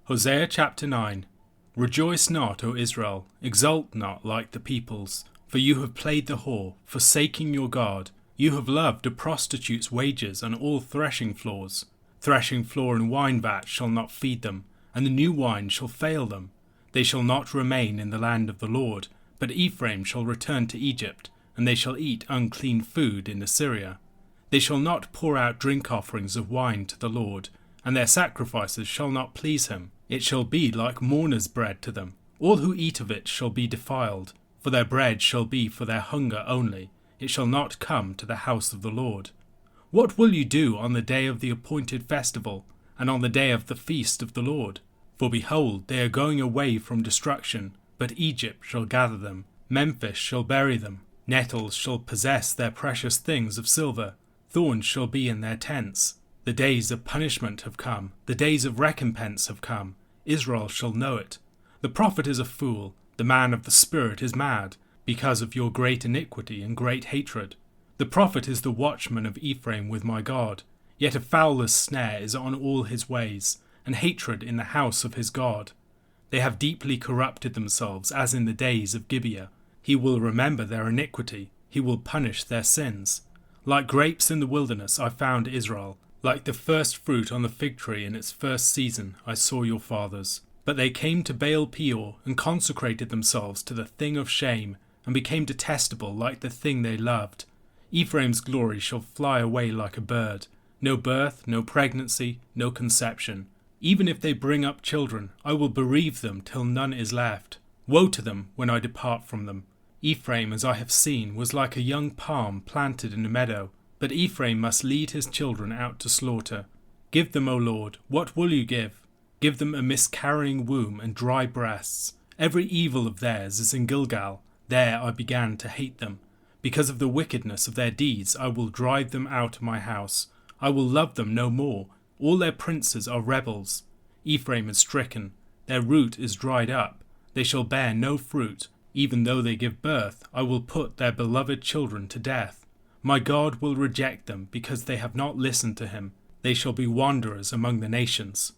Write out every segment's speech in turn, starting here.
Hosea chapter 9. Rejoice not, O Israel, exult not like the peoples, for you have played the whore, forsaking your God. You have loved a prostitute's wages and all threshing floors. Threshing floor and wine vat shall not feed them, and the new wine shall fail them. They shall not remain in the land of the Lord, but Ephraim shall return to Egypt, and they shall eat unclean food in Assyria. They shall not pour out drink offerings of wine to the Lord, and their sacrifices shall not please him. It shall be like mourners' bread to them. All who eat of it shall be defiled, for their bread shall be for their hunger only. It shall not come to the house of the Lord. What will you do on the day of the appointed festival, and on the day of the feast of the Lord? For behold, they are going away from destruction, but Egypt shall gather them. Memphis shall bury them. Nettles shall possess their precious things of silver. Thorns shall be in their tents. The days of punishment have come. The days of recompense have come. Israel shall know it. The prophet is a fool. The man of the spirit is mad, because of your great iniquity and great hatred. The prophet is the watchman of Ephraim with my God. Yet a fowler's snare is on all his ways, and hatred in the house of his God. They have deeply corrupted themselves, as in the days of Gibeah. He will remember their iniquity. He will punish their sins. Like grapes in the wilderness I found Israel. Like the first fruit on the fig tree in its first season I saw your fathers. But they came to Baal Peor and consecrated themselves to the thing of shame, and became detestable like the thing they loved. Ephraim's glory shall fly away like a bird. No birth, no pregnancy, no conception. Even if they bring up children, I will bereave them till none is left. Woe to them when I depart from them. Ephraim, as I have seen, was like a young palm planted in a meadow. But Ephraim must lead his children out to slaughter. Give them, O Lord, what will you give? Give them a miscarrying womb and dry breasts. Every evil of theirs is in Gilgal. There I began to hate them. Because of the wickedness of their deeds I will drive them out of my house. I will love them no more. All their princes are rebels. Ephraim is stricken. Their root is dried up. They shall bear no fruit. Even though they give birth, I will put their beloved children to death. My God will reject them because they have not listened to him. They shall be wanderers among the nations.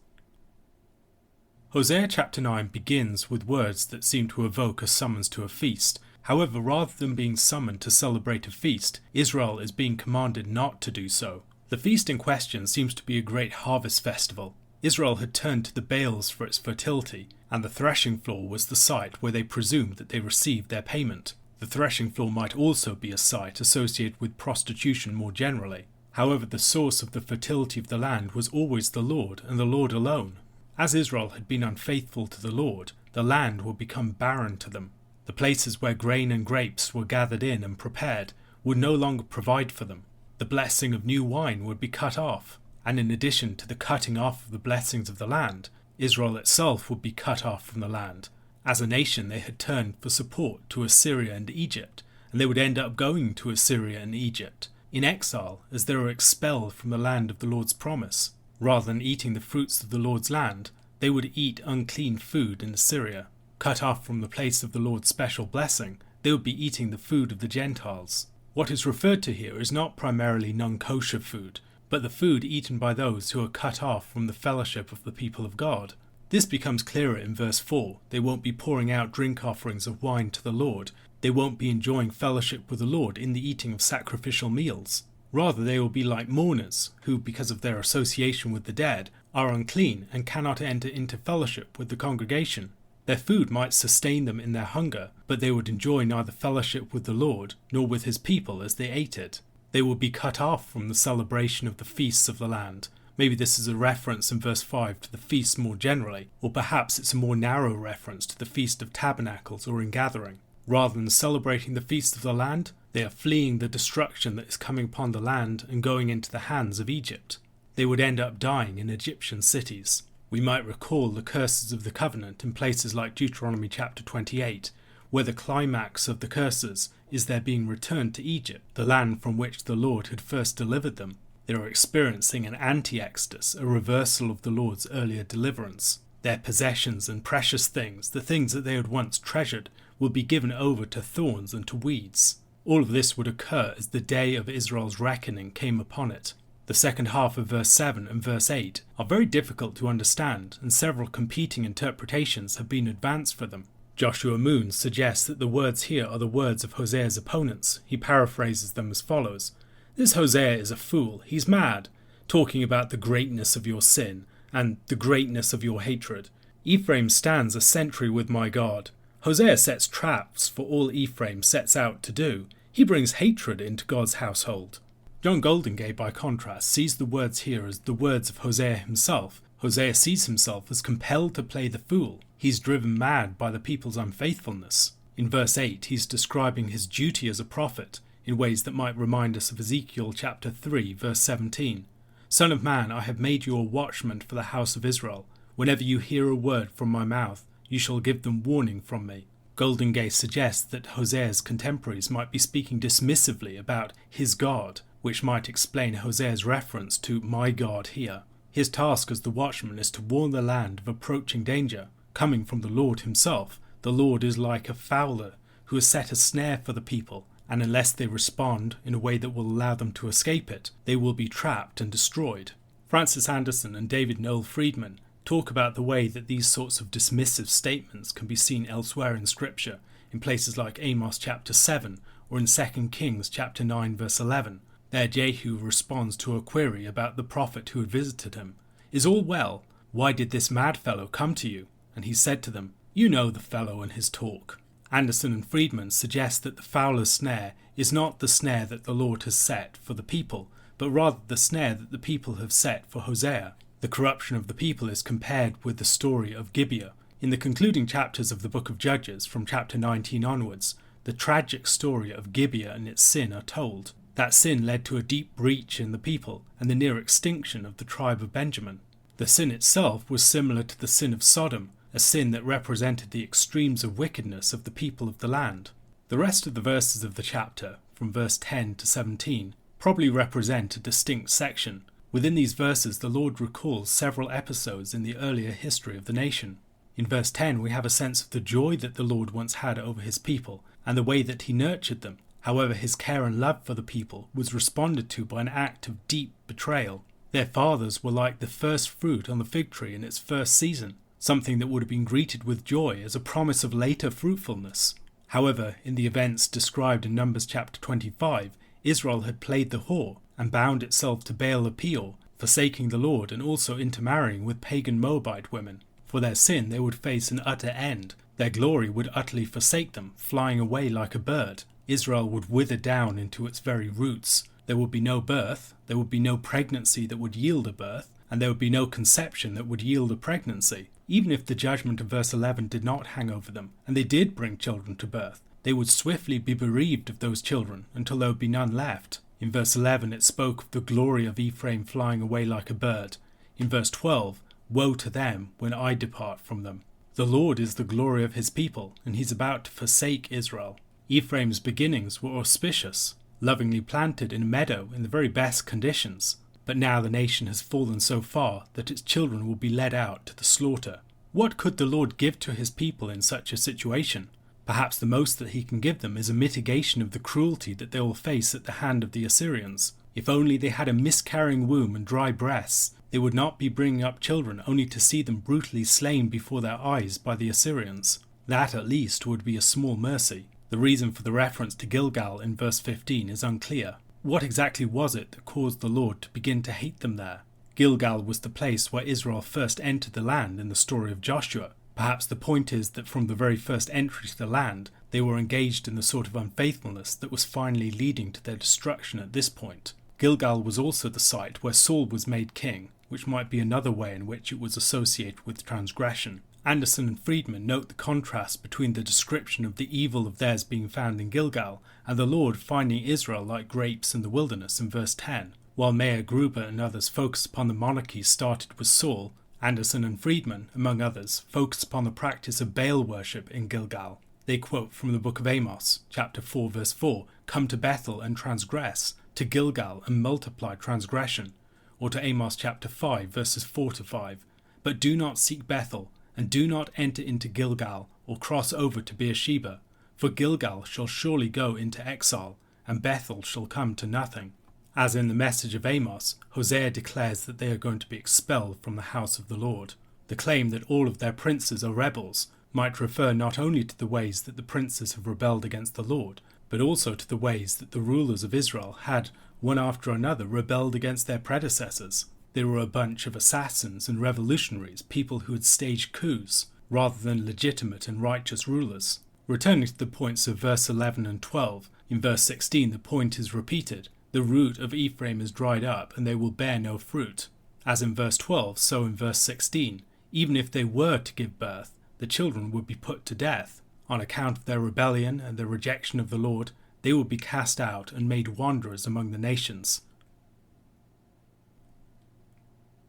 Hosea chapter 9 begins with words that seem to evoke a summons to a feast. However, rather than being summoned to celebrate a feast, Israel is being commanded not to do so. The feast in question seems to be a great harvest festival. Israel had turned to the Baals for its fertility, and the threshing floor was the site where they presumed that they received their payment. The threshing floor might also be a site associated with prostitution more generally. However, the source of the fertility of the land was always the Lord, and the Lord alone. As Israel had been unfaithful to the Lord, the land would become barren to them. The places where grain and grapes were gathered in and prepared would no longer provide for them. The blessing of new wine would be cut off, and in addition to the cutting off of the blessings of the land, Israel itself would be cut off from the land. As a nation, they had turned for support to Assyria and Egypt, and they would end up going to Assyria and Egypt in exile as they were expelled from the land of the Lord's promise. Rather than eating the fruits of the Lord's land, they would eat unclean food in Assyria. Cut off from the place of the Lord's special blessing, they would be eating the food of the Gentiles. What is referred to here is not primarily non-kosher food, but the food eaten by those who are cut off from the fellowship of the people of God. This becomes clearer in verse 4. They won't be pouring out drink offerings of wine to the Lord. They won't be enjoying fellowship with the Lord in the eating of sacrificial meals. Rather, they will be like mourners, who, because of their association with the dead, are unclean and cannot enter into fellowship with the congregation. Their food might sustain them in their hunger, but they would enjoy neither fellowship with the Lord nor with his people as they ate it. They will be cut off from the celebration of the feasts of the land. Maybe this is a reference in verse 5 to the feasts more generally, or perhaps it's a more narrow reference to the Feast of Tabernacles or Ingathering. Rather than celebrating the feast of the land, they are fleeing the destruction that is coming upon the land and going into the hands of Egypt. They would end up dying in Egyptian cities. We might recall the curses of the covenant in places like Deuteronomy chapter 28, where the climax of the curses is their being returned to Egypt, the land from which the Lord had first delivered them. They are experiencing an anti-exodus, a reversal of the Lord's earlier deliverance. Their possessions and precious things, the things that they had once treasured, will be given over to thorns and to weeds. All of this would occur as the day of Israel's reckoning came upon it. The second half of verse 7 and verse 8 are very difficult to understand, and several competing interpretations have been advanced for them. Joshua Moon suggests that the words here are the words of Hosea's opponents. He paraphrases them as follows: "This Hosea is a fool, he's mad, talking about the greatness of your sin and the greatness of your hatred. Ephraim stands a sentry with my God. Hosea sets traps for all Ephraim sets out to do. He brings hatred into God's household." John Goldingay, by contrast, sees the words here as the words of Hosea himself. Hosea sees himself as compelled to play the fool. He's driven mad by the people's unfaithfulness. In verse 8, he's describing his duty as a prophet in ways that might remind us of Ezekiel chapter 3, verse 17. "Son of man, I have made you a watchman for the house of Israel. Whenever you hear a word from my mouth, you shall give them warning from me." Goldingay suggests that Hosea's contemporaries might be speaking dismissively about his God, which might explain Hosea's reference to "my God" here. His task as the watchman is to warn the land of approaching danger. Coming from the Lord himself, the Lord is like a fowler who has set a snare for the people, and unless they respond in a way that will allow them to escape it, they will be trapped and destroyed. Francis Anderson and David Noel Friedman talk about the way that these sorts of dismissive statements can be seen elsewhere in Scripture, in places like Amos chapter 7 or in 2 Kings chapter 9 verse 11. There Jehu responds to a query about the prophet who had visited him. "Is all well? Why did this mad fellow come to you?" And he said to them, "You know the fellow and his talk." Anderson and Friedman suggest that the fowler's snare is not the snare that the Lord has set for the people, but rather the snare that the people have set for Hosea. The corruption of the people is compared with the story of Gibeah. In the concluding chapters of the book of Judges, from chapter 19 onwards, the tragic story of Gibeah and its sin are told. That sin led to a deep breach in the people and the near extinction of the tribe of Benjamin. The sin itself was similar to the sin of Sodom, a sin that represented the extremes of wickedness of the people of the land. The rest of the verses of the chapter, from verse 10 to 17, probably represent a distinct section. Within these verses, the Lord recalls several episodes in the earlier history of the nation. In verse 10, we have a sense of the joy that the Lord once had over his people and the way that he nurtured them. However, his care and love for the people was responded to by an act of deep betrayal. Their fathers were like the first fruit on the fig tree in its first season, something that would have been greeted with joy as a promise of later fruitfulness. However, in the events described in Numbers chapter 25, Israel had played the whore and bound itself to Baal of Peor, forsaking the Lord and also intermarrying with pagan Moabite women. For their sin they would face an utter end. Their glory would utterly forsake them, flying away like a bird. Israel would wither down into its very roots. There would be no birth, there would be no pregnancy that would yield a birth, and there would be no conception that would yield a pregnancy. Even if the judgment of verse 11 did not hang over them, and they did bring children to birth, they would swiftly be bereaved of those children until there would be none left. In verse 11 it spoke of the glory of Ephraim flying away like a bird. In verse 12, woe to them when I depart from them. The Lord is the glory of his people, and he's about to forsake Israel. Ephraim's beginnings were auspicious, lovingly planted in a meadow in the very best conditions. But now the nation has fallen so far that its children will be led out to the slaughter. What could the Lord give to his people in such a situation? Perhaps the most that he can give them is a mitigation of the cruelty that they will face at the hand of the Assyrians. If only they had a miscarrying womb and dry breasts, they would not be bringing up children only to see them brutally slain before their eyes by the Assyrians. That at least would be a small mercy. The reason for the reference to Gilgal in verse 15 is unclear. What exactly was it that caused the Lord to begin to hate them there? Gilgal was the place where Israel first entered the land in the story of Joshua. Perhaps the point is that from the very first entry to the land, they were engaged in the sort of unfaithfulness that was finally leading to their destruction at this point. Gilgal was also the site where Saul was made king, which might be another way in which it was associated with transgression. Anderson and Friedman note the contrast between the description of the evil of theirs being found in Gilgal and the Lord finding Israel like grapes in the wilderness in verse 10. While Meir Gruber and others focus upon the monarchy started with Saul, Anderson and Friedman, among others, focus upon the practice of Baal worship in Gilgal. They quote from the book of Amos, chapter 4 verse 4, "Come to Bethel and transgress, to Gilgal and multiply transgression," or to Amos chapter 5 verses 4 to 5, "But do not seek Bethel, and do not enter into Gilgal, or cross over to Beersheba, for Gilgal shall surely go into exile, and Bethel shall come to nothing." As in the message of Amos, Hosea declares that they are going to be expelled from the house of the Lord. The claim that all of their princes are rebels might refer not only to the ways that the princes have rebelled against the Lord, but also to the ways that the rulers of Israel had, one after another, rebelled against their predecessors. They were a bunch of assassins and revolutionaries, people who had staged coups, rather than legitimate and righteous rulers. Returning to the points of verse 11 and 12, in verse 16 the point is repeated. The root of Ephraim is dried up, and they will bear no fruit. As in verse 12, so in verse 16. Even if they were to give birth, the children would be put to death. On account of their rebellion and their rejection of the Lord, they would be cast out and made wanderers among the nations.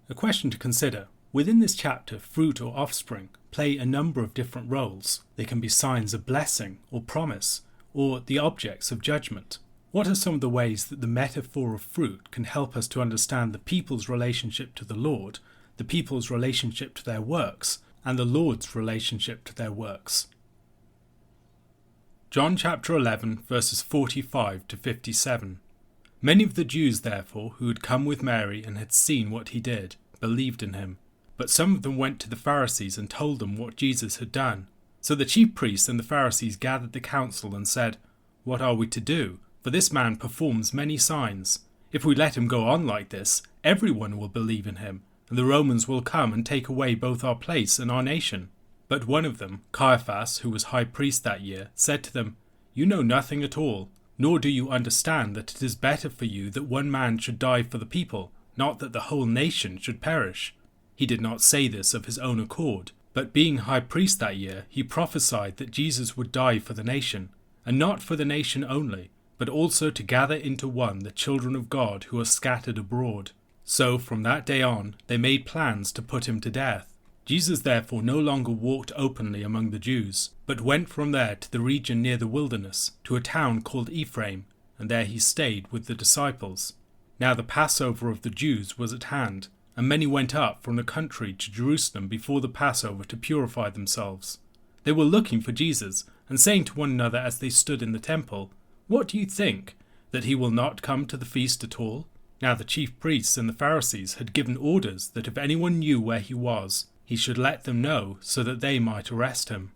A question to consider. Within this chapter, fruit or offspring play a number of different roles. They can be signs of blessing or promise, or the objects of judgment. What are some of the ways that the metaphor of fruit can help us to understand the people's relationship to the Lord, the people's relationship to their works, and the Lord's relationship to their works? John chapter 11, verses 45 to 57. Many of the Jews, therefore, who had come with Mary and had seen what he did, believed in him. But some of them went to the Pharisees and told them what Jesus had done. So the chief priests and the Pharisees gathered the council and said, "What are we to do? For this man performs many signs. If we let him go on like this, everyone will believe in him, and the Romans will come and take away both our place and our nation." But one of them, Caiaphas, who was high priest that year, said to them, "You know nothing at all, nor do you understand that it is better for you that one man should die for the people, not that the whole nation should perish." He did not say this of his own accord, but being high priest that year, he prophesied that Jesus would die for the nation, and not for the nation only, but also to gather into one the children of God who are scattered abroad. So from that day on, they made plans to put him to death. Jesus therefore no longer walked openly among the Jews, but went from there to the region near the wilderness, to a town called Ephraim, and there he stayed with the disciples. Now the Passover of the Jews was at hand, and many went up from the country to Jerusalem before the Passover to purify themselves. They were looking for Jesus, and saying to one another as they stood in the temple, "What do you think, that he will not come to the feast at all?" Now the chief priests and the Pharisees had given orders that if anyone knew where he was, he should let them know, so that they might arrest him.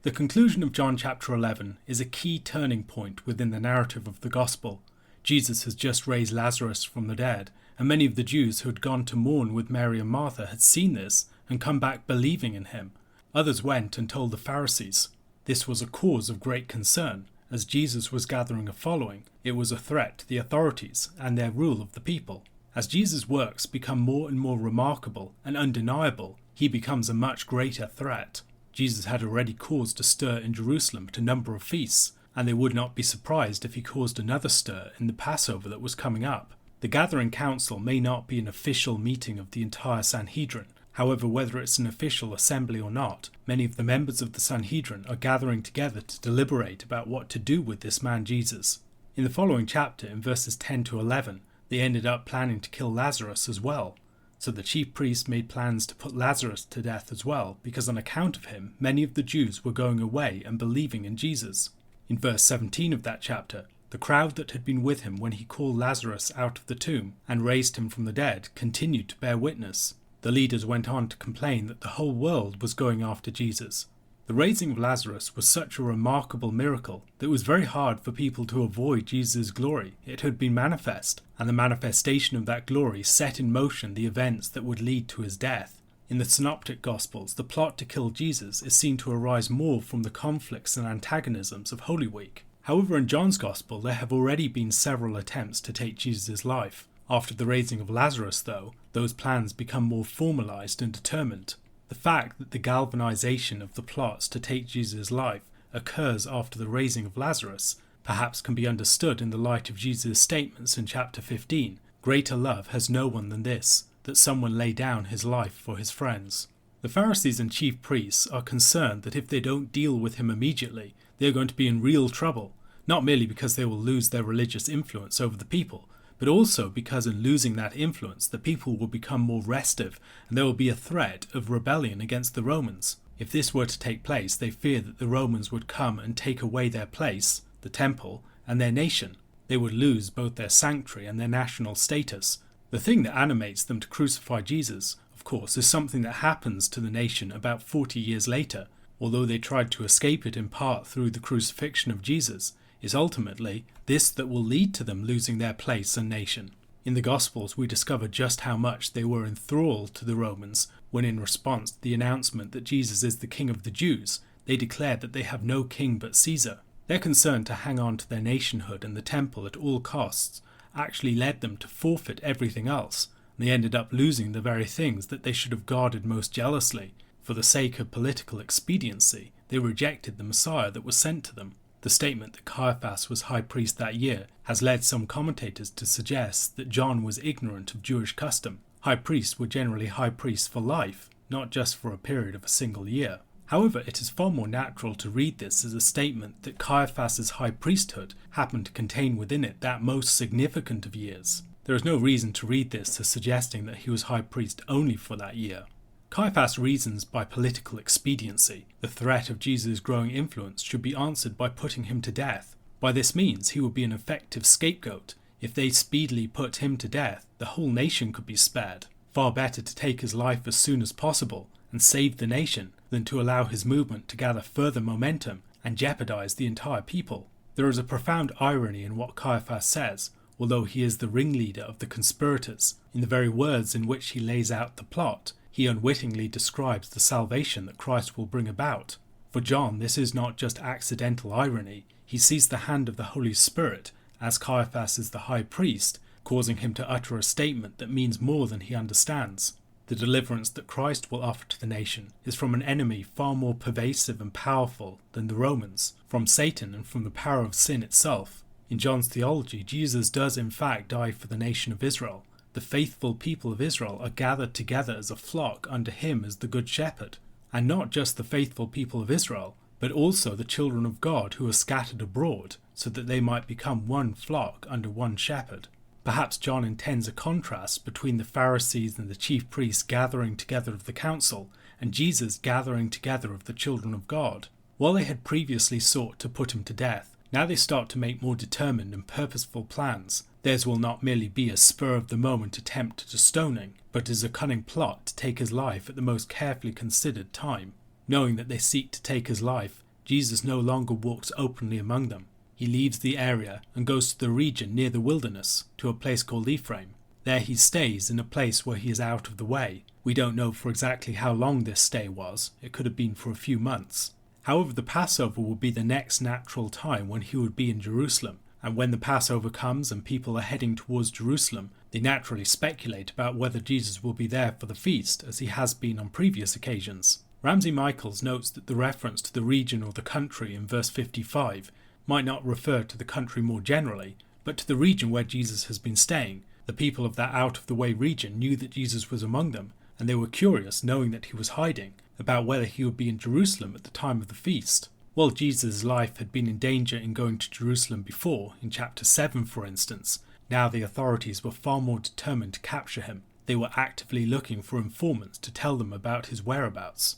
The conclusion of John chapter 11 is a key turning point within the narrative of the Gospel. Jesus has just raised Lazarus from the dead, and many of the Jews who had gone to mourn with Mary and Martha had seen this and come back believing in him. Others went and told the Pharisees. This was a cause of great concern. As Jesus was gathering a following, it was a threat to the authorities and their rule of the people. As Jesus' works become more and more remarkable and undeniable, he becomes a much greater threat. Jesus had already caused a stir in Jerusalem at a number of feasts, and they would not be surprised if he caused another stir in the Passover that was coming up. The gathering council may not be an official meeting of the entire Sanhedrin. However, whether it's an official assembly or not, many of the members of the Sanhedrin are gathering together to deliberate about what to do with this man Jesus. In the following chapter, in verses 10 to 11, they ended up planning to kill Lazarus as well. So the chief priests made plans to put Lazarus to death as well, because on account of him, many of the Jews were going away and believing in Jesus. In verse 17 of that chapter, the crowd that had been with him when he called Lazarus out of the tomb and raised him from the dead continued to bear witness. The leaders went on to complain that the whole world was going after Jesus. The raising of Lazarus was such a remarkable miracle that it was very hard for people to avoid Jesus' glory. It had been manifest, and the manifestation of that glory set in motion the events that would lead to his death. In the Synoptic Gospels, the plot to kill Jesus is seen to arise more from the conflicts and antagonisms of Holy Week. However, in John's Gospel, there have already been several attempts to take Jesus' life. After the raising of Lazarus, though, those plans become more formalized and determined. The fact that the galvanization of the plots to take Jesus' life occurs after the raising of Lazarus perhaps can be understood in the light of Jesus' statements in chapter 15. Greater love has no one than this, that someone lay down his life for his friends. The Pharisees and chief priests are concerned that if they don't deal with him immediately, they are going to be in real trouble, not merely because they will lose their religious influence over the people, but also because in losing that influence, the people will become more restive and there will be a threat of rebellion against the Romans. If this were to take place, they fear that the Romans would come and take away their place, the temple, and their nation. They would lose both their sanctuary and their national status. The thing that animates them to crucify Jesus, of course, is something that happens to the nation about 40 years later. Although they tried to escape it in part through the crucifixion of Jesus, is ultimately this that will lead to them losing their place and nation. In the Gospels we discover just how much they were enthralled to the Romans when, in response to the announcement that Jesus is the King of the Jews, they declared that they have no king but Caesar. Their concern to hang on to their nationhood and the temple at all costs actually led them to forfeit everything else, and they ended up losing the very things that they should have guarded most jealously. For the sake of political expediency, they rejected the Messiah that was sent to them. The statement that Caiaphas was high priest that year has led some commentators to suggest that John was ignorant of Jewish custom. High priests were generally high priests for life, not just for a period of a single year. However, it is far more natural to read this as a statement that Caiaphas's high priesthood happened to contain within it that most significant of years. There is no reason to read this as suggesting that he was high priest only for that year. Caiaphas reasons by political expediency. The threat of Jesus' growing influence should be answered by putting him to death. By this means, he would be an effective scapegoat. If they speedily put him to death, the whole nation could be spared. Far better to take his life as soon as possible and save the nation than to allow his movement to gather further momentum and jeopardize the entire people. There is a profound irony in what Caiaphas says, although he is the ringleader of the conspirators. In the very words in which he lays out the plot, he unwittingly describes the salvation that Christ will bring about. For John, this is not just accidental irony. He sees the hand of the Holy Spirit, as Caiaphas is the high priest, causing him to utter a statement that means more than he understands. The deliverance that Christ will offer to the nation is from an enemy far more pervasive and powerful than the Romans, from Satan and from the power of sin itself. In John's theology, Jesus does in fact die for the nation of Israel. The faithful people of Israel are gathered together as a flock under him as the Good Shepherd. And not just the faithful people of Israel, but also the children of God who are scattered abroad, so that they might become one flock under one shepherd. Perhaps John intends a contrast between the Pharisees and the chief priests gathering together of the council, and Jesus gathering together of the children of God. While they had previously sought to put him to death, now they start to make more determined and purposeful plans. Theirs will not merely be a spur-of-the-moment attempt at a stoning, but is a cunning plot to take his life at the most carefully considered time. Knowing that they seek to take his life, Jesus no longer walks openly among them. He leaves the area and goes to the region near the wilderness, to a place called Ephraim. There he stays in a place where he is out of the way. We don't know for exactly how long this stay was. It could have been for a few months. However, the Passover would be the next natural time when he would be in Jerusalem. And when the Passover comes and people are heading towards Jerusalem, they naturally speculate about whether Jesus will be there for the feast, as he has been on previous occasions. Ramsay Michaels notes that the reference to the region or the country in verse 55 might not refer to the country more generally, but to the region where Jesus has been staying. The people of that out-of-the-way region knew that Jesus was among them, and they were curious, knowing that he was hiding, about whether he would be in Jerusalem at the time of the feast. While Jesus' life had been in danger in going to Jerusalem before, in chapter 7 for instance, now the authorities were far more determined to capture him. They were actively looking for informants to tell them about his whereabouts.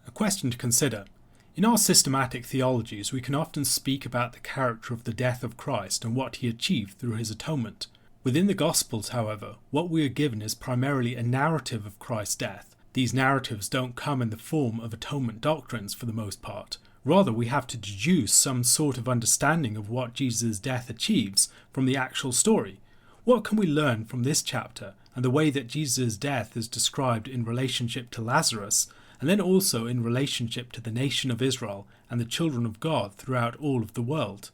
A question to consider. In our systematic theologies, we can often speak about the character of the death of Christ and what he achieved through his atonement. Within the Gospels, however, what we are given is primarily a narrative of Christ's death. These narratives don't come in the form of atonement doctrines for the most part. Rather, we have to deduce some sort of understanding of what Jesus' death achieves from the actual story. What can we learn from this chapter and the way that Jesus' death is described in relationship to Lazarus, and then also in relationship to the nation of Israel and the children of God throughout all of the world?